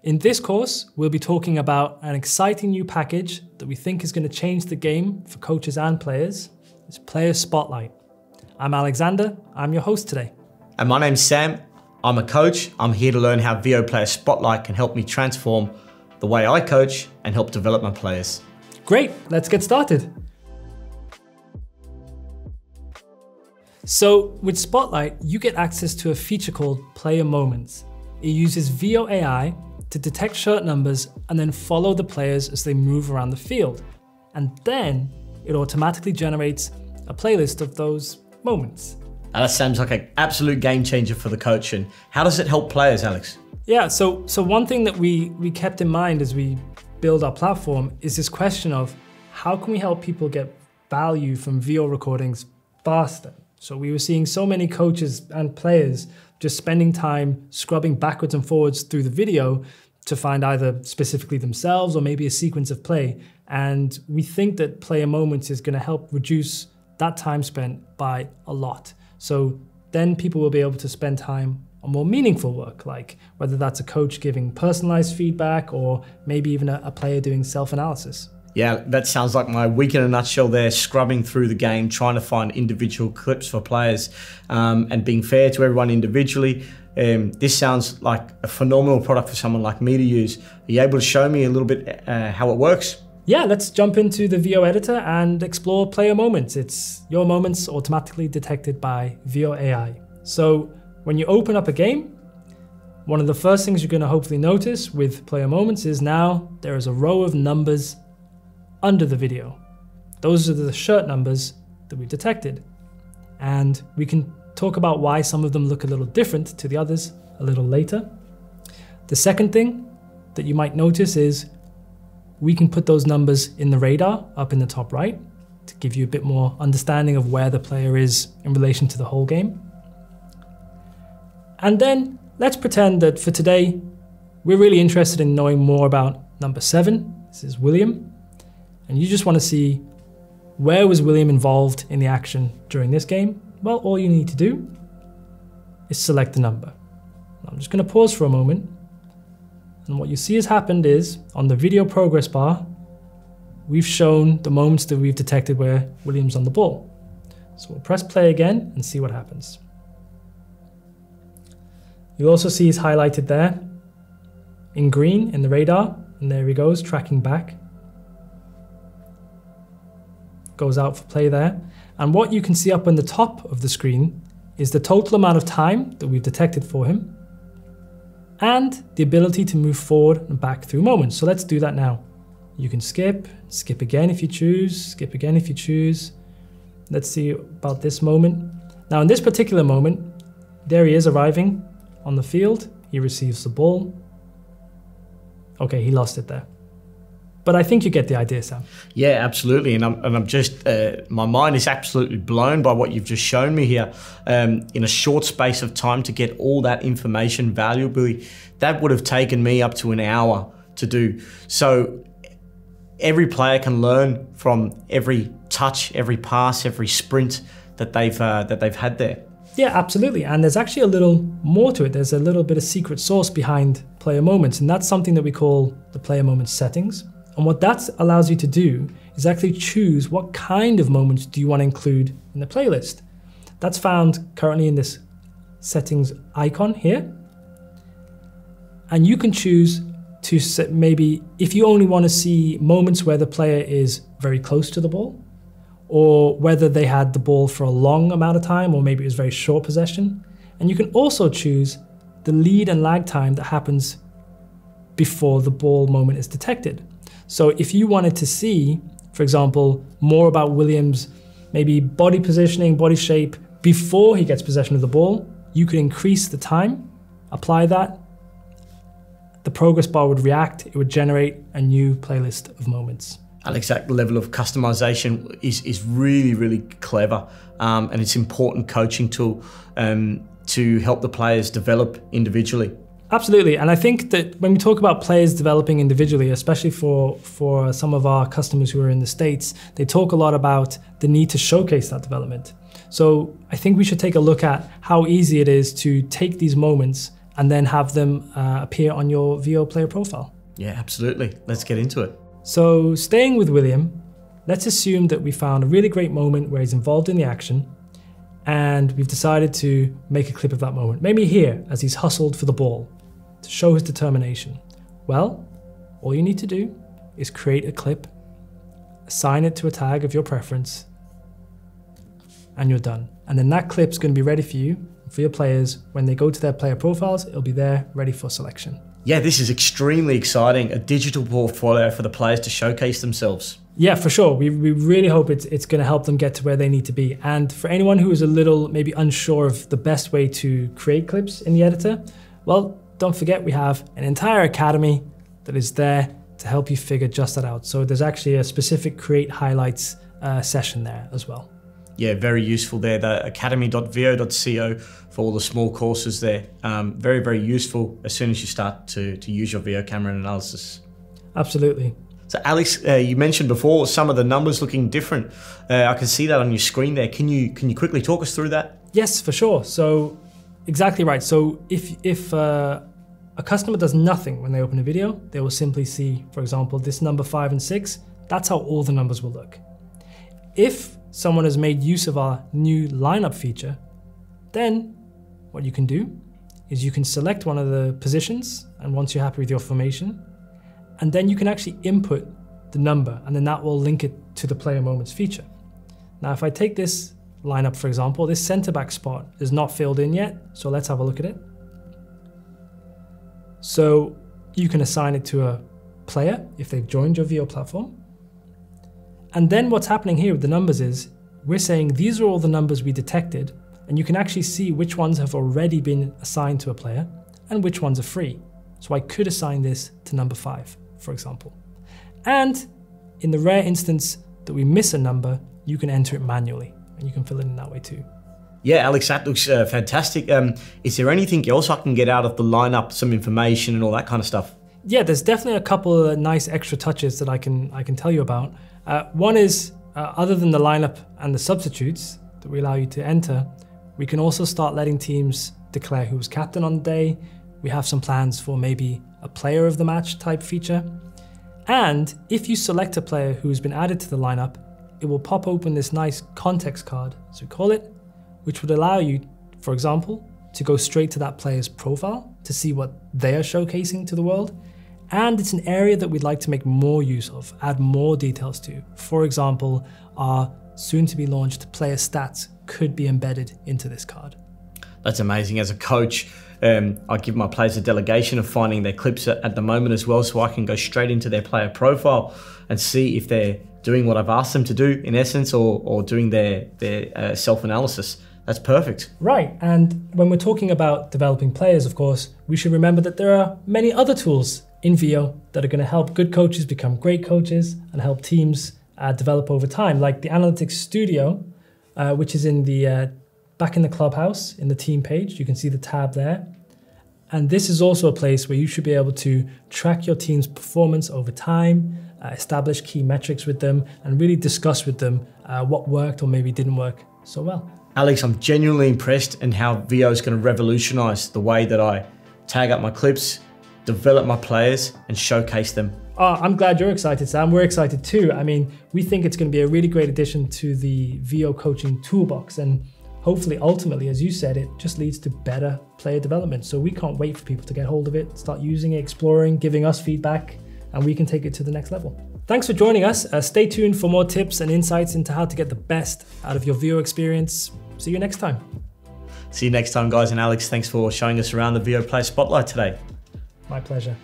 In this course, we'll be talking about an exciting new package that we think is going to change the game for coaches and players. It's Player Spotlight. I'm Alexander, I'm your host today. And my name's Sam, I'm a coach. I'm here to learn how Veo Player Spotlight can help me transform the way I coach and help develop my players. Great, let's get started. So with Spotlight, you get access to a feature called Player Moments. It uses Veo AI to detect shirt numbers and then follow the players as they move around the field. And then it automatically generates a playlist of those moments. That sounds like an absolute game changer for the coach. And how does it help players, Alex? Yeah, so one thing that we kept in mind as we build our platform is this question of how can we help people get value from Veo recordings faster? So we were seeing so many coaches and players just spending time scrubbing backwards and forwards through the video to find either specifically themselves or maybe a sequence of play. And we think that Player Moments is going to help reduce that time spent by a lot. So then people will be able to spend time on more meaningful work, like whether that's a coach giving personalized feedback or maybe even a player doing self-analysis. Yeah, that sounds like my week in a nutshell there, scrubbing through the game, trying to find individual clips for players and being fair to everyone individually. This sounds like a phenomenal product for someone like me to use. Are you able to show me a little bit how it works? Yeah, let's jump into the Veo editor and explore Player Moments. It's your moments automatically detected by Veo AI. So when you open up a game, one of the first things you're going to hopefully notice with Player Moments is now there is a row of numbers under the video. Those are the shirt numbers that we've detected. And we can talk about why some of them look a little different to the others a little later. The second thing that you might notice is we can put those numbers in the radar up in the top right to give you a bit more understanding of where the player is in relation to the whole game. And then let's pretend that for today, we're really interested in knowing more about number 7. This is William. And you just want to see where was William involved in the action during this game. Well, all you need to do is select the number. I'm just going to pause for a moment. And what you see has happened is on the video progress bar, we've shown the moments that we've detected where William's on the ball. So we'll press play again and see what happens. You'll also see he's highlighted there in green in the radar. And there he goes, tracking back. Goes out for play there. And what you can see up on the top of the screen is the total amount of time that we've detected for him and the ability to move forward and back through moments. So let's do that now. You can skip again if you choose, skip again if you choose. Let's see about this moment. Now in this particular moment, there he is arriving on the field. He receives the ball. Okay, he lost it there. But I think you get the idea, Sam. Yeah, absolutely. And I'm just, my mind is absolutely blown by what you've just shown me here. In a short space of time to get all that information valuably, that would have taken me up to an hour to do. So every player can learn from every touch, every pass, every sprint that they've had there. Yeah, absolutely. And there's actually a little more to it. There's a little bit of secret sauce behind Player Moments, and that's something that we call the Player Moments settings. And what that allows you to do is actually choose what kind of moments do you want to include in the playlist. That's found currently in this settings icon here. And you can choose to set maybe if you only want to see moments where the player is very close to the ball, or whether they had the ball for a long amount of time, or maybe it was very short possession. And you can also choose the lead and lag time that happens before the ball moment is detected. So if you wanted to see, for example, more about Williams' maybe body positioning, body shape before he gets possession of the ball, you could increase the time, apply that. The progress bar would react, it would generate a new playlist of moments. Alex, that level of customization is really, really clever. And it's an important coaching tool to help the players develop individually. Absolutely, and I think that when we talk about players developing individually, especially for some of our customers who are in the States, they talk a lot about the need to showcase that development. So I think we should take a look at how easy it is to take these moments and then have them appear on your Veo Player profile. Yeah, absolutely. Let's get into it. So staying with William, let's assume that we found a really great moment where he's involved in the action, and we've decided to make a clip of that moment. Maybe here, as he's hustled for the ball, to show his determination. Well, all you need to do is create a clip, assign it to a tag of your preference, and you're done. And then that clip's going to be ready for you, for your players. When they go to their player profiles, it'll be there, ready for selection. Yeah, this is extremely exciting. A digital portfolio for the players to showcase themselves. Yeah, for sure. We really hope it's going to help them get to where they need to be. And for anyone who is a little maybe unsure of the best way to create clips in the editor, well, don't forget we have an entire academy that is there to help you figure just that out. So there's actually a specific create highlights session there as well. Yeah, very useful there. The academy.veo.co for all the small courses there. Very, very useful as soon as you start to use your Veo camera analysis. Absolutely. So Alex, you mentioned before some of the numbers looking different. I can see that on your screen there. Can you quickly talk us through that? Yes, for sure. So exactly right. So if a customer does nothing when they open a video, they will simply see, for example, this number 5 and 6. That's how all the numbers will look. If someone has made use of our new lineup feature, then what you can do is you can select one of the positions, and once you're happy with your formation, and then you can actually input the number, and then that will link it to the player moments feature. Now, if I take this lineup, for example, this center back spot is not filled in yet, so let's have a look at it. So you can assign it to a player if they've joined your Veo platform. And then what's happening here with the numbers is we're saying these are all the numbers we detected, and you can actually see which ones have already been assigned to a player and which ones are free. So I could assign this to number 5, for example. And in the rare instance that we miss a number, you can enter it manually, and you can fill it in that way too. Yeah, Alex, that looks fantastic. Is there anything else I can get out of the lineup, some information and all that kind of stuff? Yeah, there's definitely a couple of nice extra touches that I can tell you about. One is, other than the lineup and the substitutes that we allow you to enter, we can also start letting teams declare who's captain on the day. We have some plans for maybe a player of the match type feature. And if you select a player who's been added to the lineup, it will pop open this nice context card, as we call it, which would allow you, for example, to go straight to that player's profile to see what they are showcasing to the world. And it's an area that we'd like to make more use of, add more details to. For example, our soon to be launched player stats could be embedded into this card. That's amazing. As a coach, I give my players a delegation of finding their clips at the moment as well, so I can go straight into their player profile and see if they're doing what I've asked them to do in essence, or doing their self-analysis. That's perfect. Right, and when we're talking about developing players, of course, we should remember that there are many other tools in Veo that are going to help good coaches become great coaches and help teams develop over time, like the Analytics Studio, which is in the back in the clubhouse in the team page. You can see the tab there. And this is also a place where you should be able to track your team's performance over time, establish key metrics with them, and really discuss with them what worked or maybe didn't work so well. Alex, I'm genuinely impressed in how Veo is going to revolutionize the way that I tag up my clips, develop my players, and showcase them. Oh, I'm glad you're excited, Sam. We're excited too. I mean, we think it's going to be a really great addition to the Veo coaching toolbox, and hopefully, ultimately, as you said, it just leads to better player development. So we can't wait for people to get hold of it, start using it, exploring, giving us feedback, and we can take it to the next level. Thanks for joining us. Stay tuned for more tips and insights into how to get the best out of your Veo experience. See you next time. See you next time, guys. And Alex, thanks for showing us around the Veo Player Spotlight today. My pleasure.